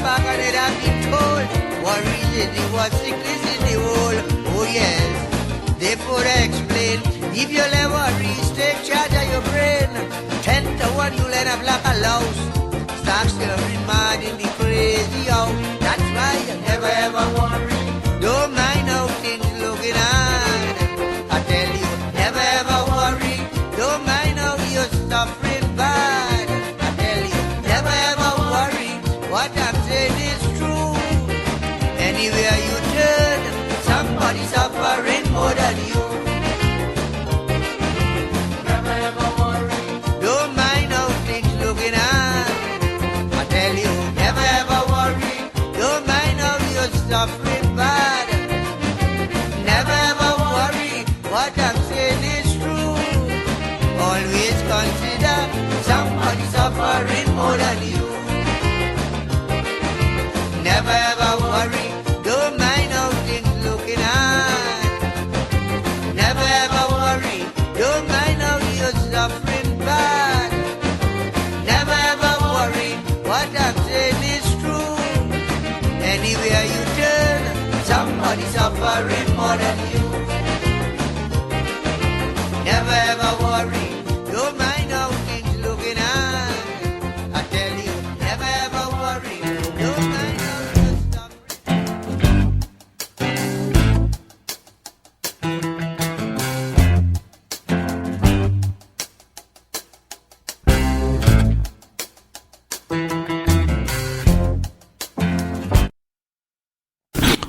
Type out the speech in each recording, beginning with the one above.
back and it have been told. Worries in the world, sickness in the world. Oh yes, therefore I explain. If you let worries take charge of your brain, 10 to 1 you'll end up like a louse. Start stirring mad in the crazy house. That's why you never ever worry. Don't mind how things looking hard. I tell you, never ever worry. Don't mind how you're suffering bad. I tell you, never ever worry. What I'm saying is true. Anywhere you turn, somebody suffering more than you. Never ever worry. Don't mind how things looking hard. I tell you, never ever worry. Don't mind how you're suffering bad. Never ever worry. What I'm saying is true. Always consider somebody suffering more than you. Never ever worry. Don't mind how things looking hard. Never ever worry. Don't mind how you're suffering bad. Never ever worry. What I'm saying is true. Anywhere you turn, somebody suffering more than you. Never ever worry. Don't mind how things looking hard. I tell you, never ever worry. Don't mind how you're suffering.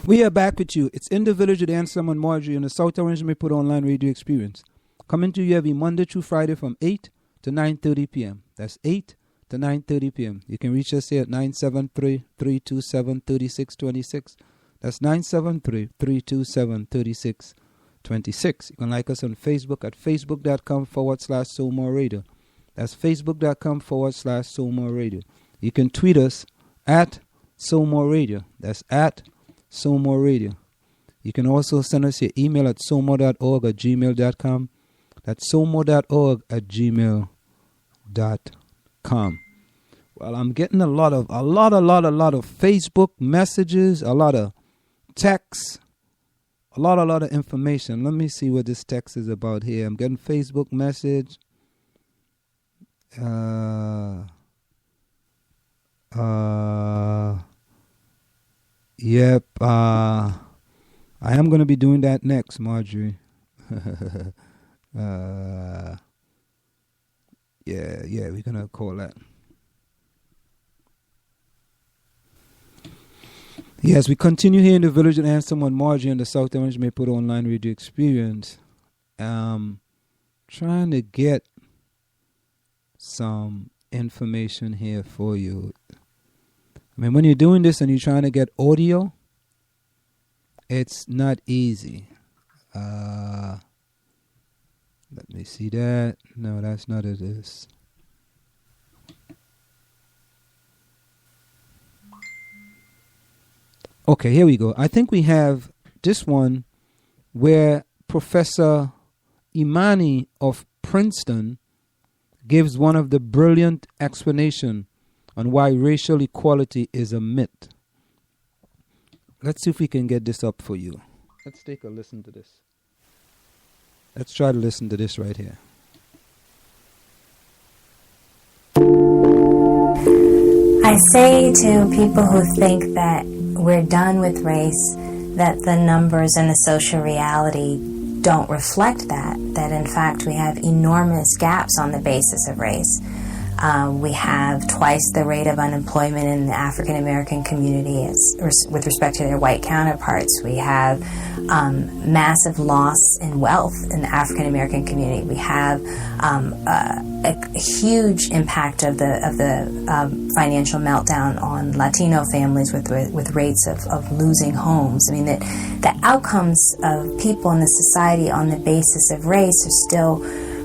We are back with you. It's in the Village with Anselm and Marjorie on the South Orange May Put Online Radio Experience. Coming to you every Monday through Friday from 8 to 9:30 p.m. That's 8 to 9:30 p.m. You can reach us here at 973-327-3626. That's 973-327-3626. You can like us on Facebook at facebook.com/SoulMore Radio. That's facebook.com/SoulMore Radio. You can tweet us at SoulMore Radio. That's at SoulMore Radio. You can also send us your email at soulmore.org at gmail.com. That's soulmore.org at gmail.com. Well, I'm getting a lot of Facebook messages, a lot of texts, a lot of information. Let me see what this text is about here. I'm getting Facebook message. Yep. I am going to be doing that next, Marjorie. Yeah, we're going to call that. Yes, we continue here in the Village with Anselm and Marjorie on the South Orange May Put Online Radio Experience. Trying to get some information here for you. I mean, when you're doing this and you're trying to get audio, it's not easy. Let me see that. No, that's not it. Is. Okay, here we go. I think we have this one where Professor Imani of Princeton gives one of the brilliant explanation on why racial equality is a myth. Let's see if we can get this up for you. Let's take a listen to this. Let's try to listen to this right here. I say to people who think that we're done with race, that the numbers and the social reality don't reflect that in fact we have enormous gaps on the basis of race. We have twice the rate of unemployment in the African American community with respect to their white counterparts. We have massive loss in wealth in the African American community. We have a huge impact of the financial meltdown on Latino families with rates of losing homes. I mean, the outcomes of people in the society on the basis of race are still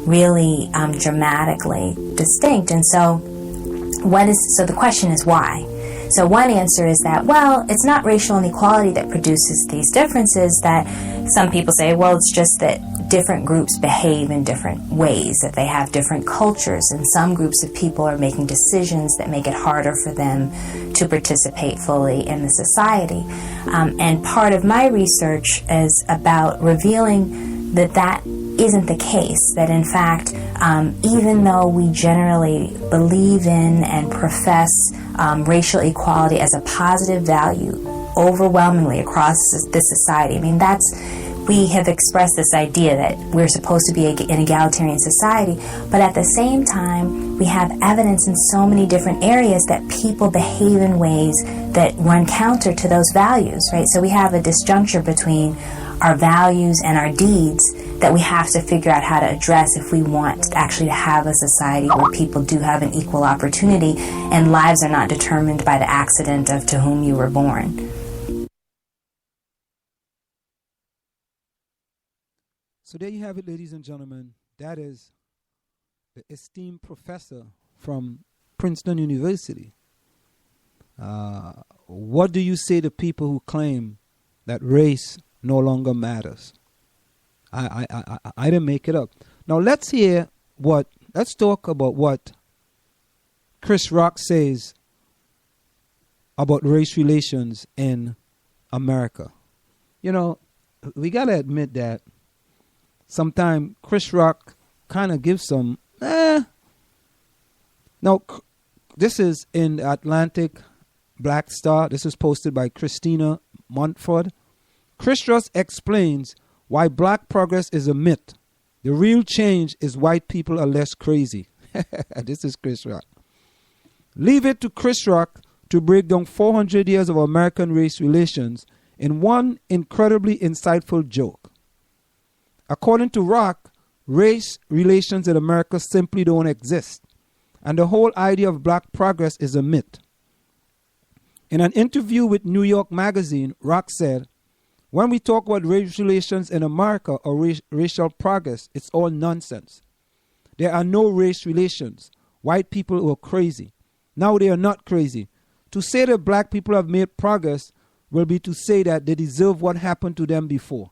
really dramatically distinct. And so the question is why? So one answer is that, well, it's not racial inequality that produces these differences. That some people say, well, it's just that different groups behave in different ways, that they have different cultures, and some groups of people are making decisions that make it harder for them to participate fully in the society. And part of my research is about revealing that that isn't the case, that in fact, even though we generally believe in and profess racial equality as a positive value overwhelmingly across this society, I mean, we have expressed this idea that we're supposed to be an egalitarian society, but at the same time, we have evidence in so many different areas that people behave in ways that run counter to those values, right? So we have a disjuncture between our values and our deeds that we have to figure out how to address if we want actually to have a society where people do have an equal opportunity and lives are not determined by the accident of to whom you were born. So there you have it, ladies and gentlemen. That is the esteemed professor from Princeton University. What do you say to people who claim that race no longer matters? I didn't make it up. Now let's talk about what Chris Rock says about race relations in America. You know, we got to admit that sometimes Chris Rock kind of gives some, Now, this is in the Atlantic Black Star. This is posted by Christina Montford. Chris Rock explains why black progress is a myth. The real change is white people are less crazy. This is Chris Rock. Leave it to Chris Rock to break down 400 years of American race relations in one incredibly insightful joke. According to Rock, race relations in America simply don't exist, and the whole idea of black progress is a myth. In an interview with New York Magazine, Rock said, "When we talk about race relations in America or racial progress, it's all nonsense. There are no race relations. White people were crazy. Now they are not crazy. To say that black people have made progress will be to say that they deserve what happened to them before."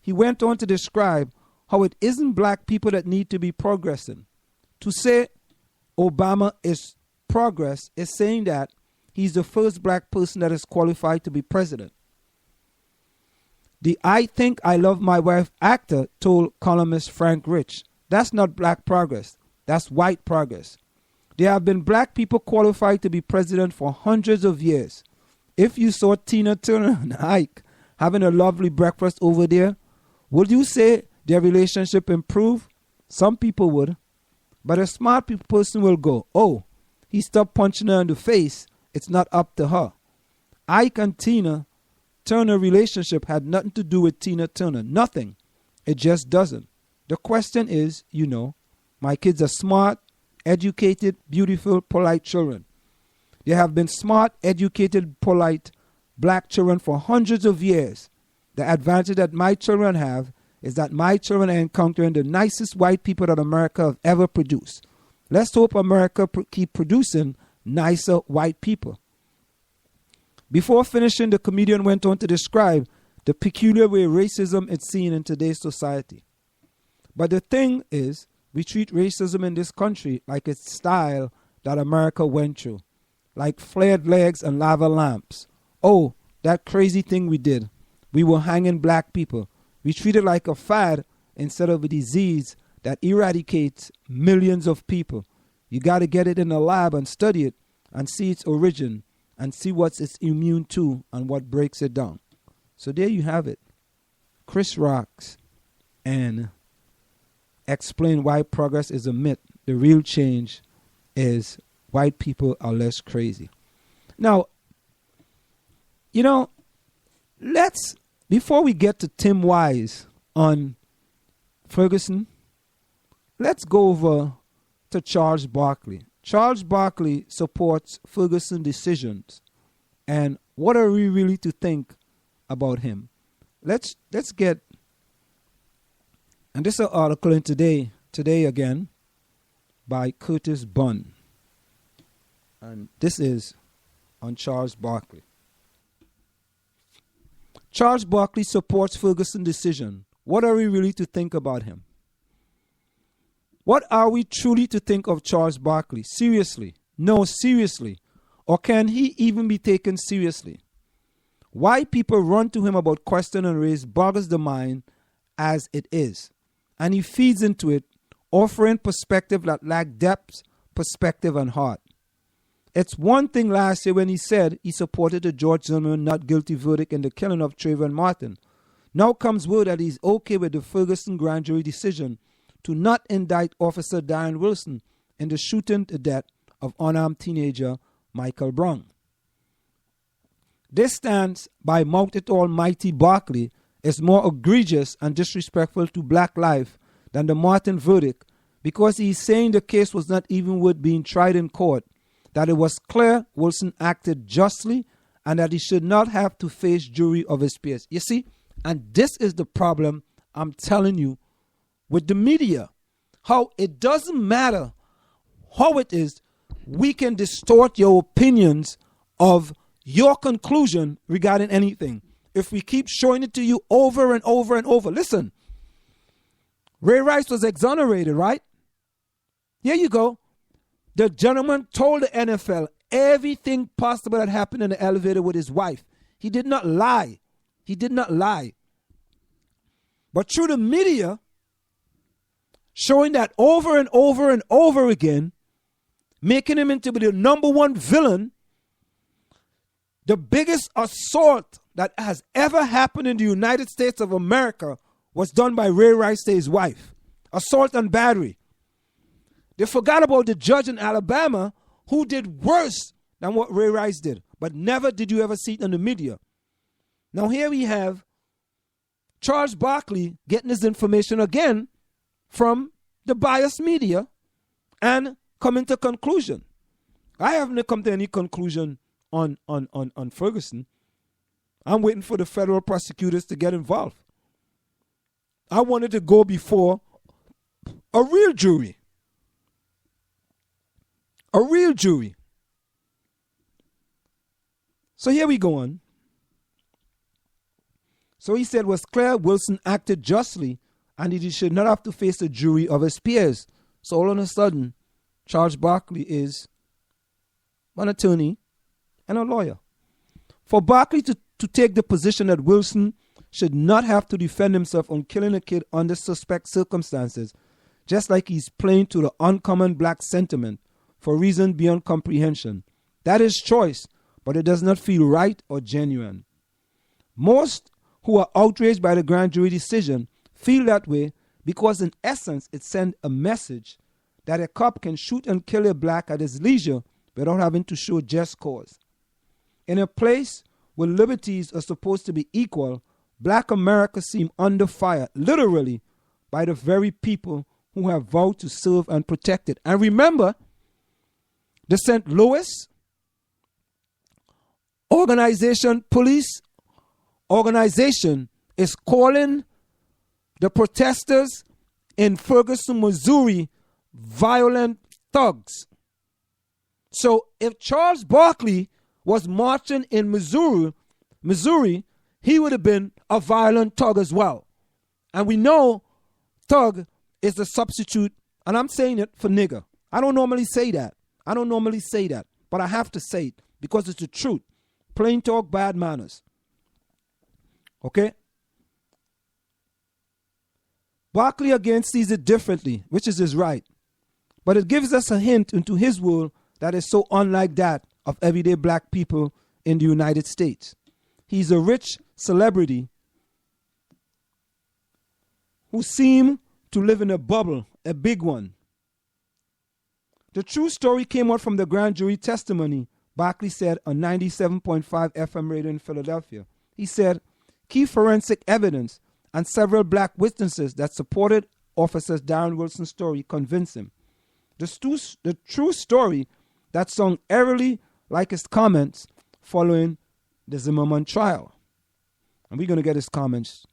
He went on to describe how it isn't black people that need to be progressing. To say Obama is progress is saying that he's the first black person that is qualified to be president. The "I Think I Love My Wife" actor told columnist Frank Rich, "That's not black progress, that's white progress. There have been black people qualified to be president for hundreds of years. If you saw Tina Turner and Ike having a lovely breakfast over there, would you say their relationship improved? Some people would. But a smart person will go, oh, he stopped punching her in the face. It's not up to her. Ike and Tina Turner relationship had nothing to do with Tina Turner. Nothing. It just doesn't. The question is, my kids are smart, educated, beautiful, polite children. There have been smart, educated, polite black children for hundreds of years. The advantage that my children have is that my children are encountering the nicest white people that America have ever produced. Let's hope America keep producing nicer white people. Before finishing, the comedian went on to describe the peculiar way racism is seen in today's society. But the thing is, we treat racism in this country like it's style that America went through, like flared legs and lava lamps. Oh, that crazy thing we did. We were hanging black people. We treat it like a fad instead of a disease that eradicates millions of people. You got to get it in the lab and study it and see its origin and see what it's immune to and what breaks it down. So there you have it. Chris Rocks and explain why progress is a myth. The real change is white people are less crazy. Now, before we get to Tim Wise on Ferguson, let's go over to Charles Barkley. Charles Barkley supports Ferguson decisions. And what are we really to think about him? Let's get, and this is an article in Today again, by Curtis Bunn. And this is on Charles Barkley. Charles Barkley supports Ferguson decision. what are we really to think about him? What are we truly to think of Charles Barkley? Seriously? No, seriously. Or can he even be taken seriously? Why people run to him about question and race boggles the mind as it is. And he feeds into it, offering perspective that lack depth, perspective, and heart. It's one thing last year when he said he supported the George Zimmerman not guilty verdict in the killing of Trayvon Martin. Now comes word that he's okay with the Ferguson grand jury decision to not indict Officer Darren Wilson in the shooting to death of unarmed teenager Michael Brown. This stance by Mount It Almighty Barkley is more egregious and disrespectful to black life than the Martin verdict, because he is saying the case was not even worth being tried in court, that it was clear Wilson acted justly, and that he should not have to face jury of his peers. You see, and this is the problem I'm telling you with the media. How it doesn't matter how it is, we can distort your opinions of your conclusion regarding anything if we keep showing it to you over and over and over. Listen, Ray Rice was exonerated, right? Here you go. The gentleman told the NFL everything possible that happened in the elevator with his wife. He did not lie. He did not lie. But through the media, showing that over and over and over again, making him into the number one villain, the biggest assault that has ever happened in the United States of America was done by Ray Rice to his wife. Assault and battery. They forgot about the judge in Alabama who did worse than what Ray Rice did. But never did you ever see it in the media. Now here we have Charles Barkley getting his information again from the biased media and coming to conclusion. I haven't come to any conclusion on Ferguson. I'm waiting for the federal prosecutors to get involved. I wanted to go before a real jury. A real jury. So here we go on. So he said, was clear Wilson acted justly and he should not have to face a jury of his peers. So all of a sudden, Charles Barkley is an attorney and a lawyer. For Barkley to take the position that Wilson should not have to defend himself on killing a kid under suspect circumstances, just like he's playing to the uncommon black sentiment for reason beyond comprehension. That is choice, but it does not feel right or genuine. Most who are outraged by the grand jury decision feel that way because in essence it sends a message that a cop can shoot and kill a black at his leisure without having to show just cause. In a place where liberties are supposed to be equal, black America seems under fire, literally, by the very people who have vowed to serve and protect it. And remember, the St. Louis police organization is calling the protesters in Ferguson, Missouri, violent thugs. So if Charles Barkley was marching in Missouri, he would have been a violent thug as well. And we know thug is the substitute, and I'm saying it for nigger. I don't normally say that, but I have to say it because it's the truth. Plain talk, bad manners. Okay? Barkley again sees it differently, which is his right. But it gives us a hint into his world that is so unlike that of everyday black people in the United States. He's a rich celebrity who seem to live in a bubble, a big one. The true story came out from the grand jury testimony, Barkley said on 97.5 FM radio in Philadelphia. He said, key forensic evidence and several black witnesses that supported Officer Darren Wilson's story convinced him. The true story that sung eerily like his comments following the Zimmerman trial. And we're going to get his comments.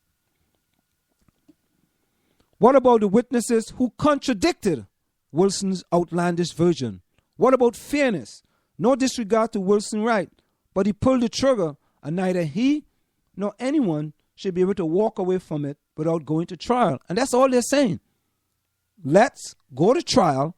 What about the witnesses who contradicted Wilson's outlandish version? What about fairness? No disregard to Wilson's right, but he pulled the trigger and neither he nor anyone should be able to walk away from it without going to trial. And that's all they're saying. Let's go to trial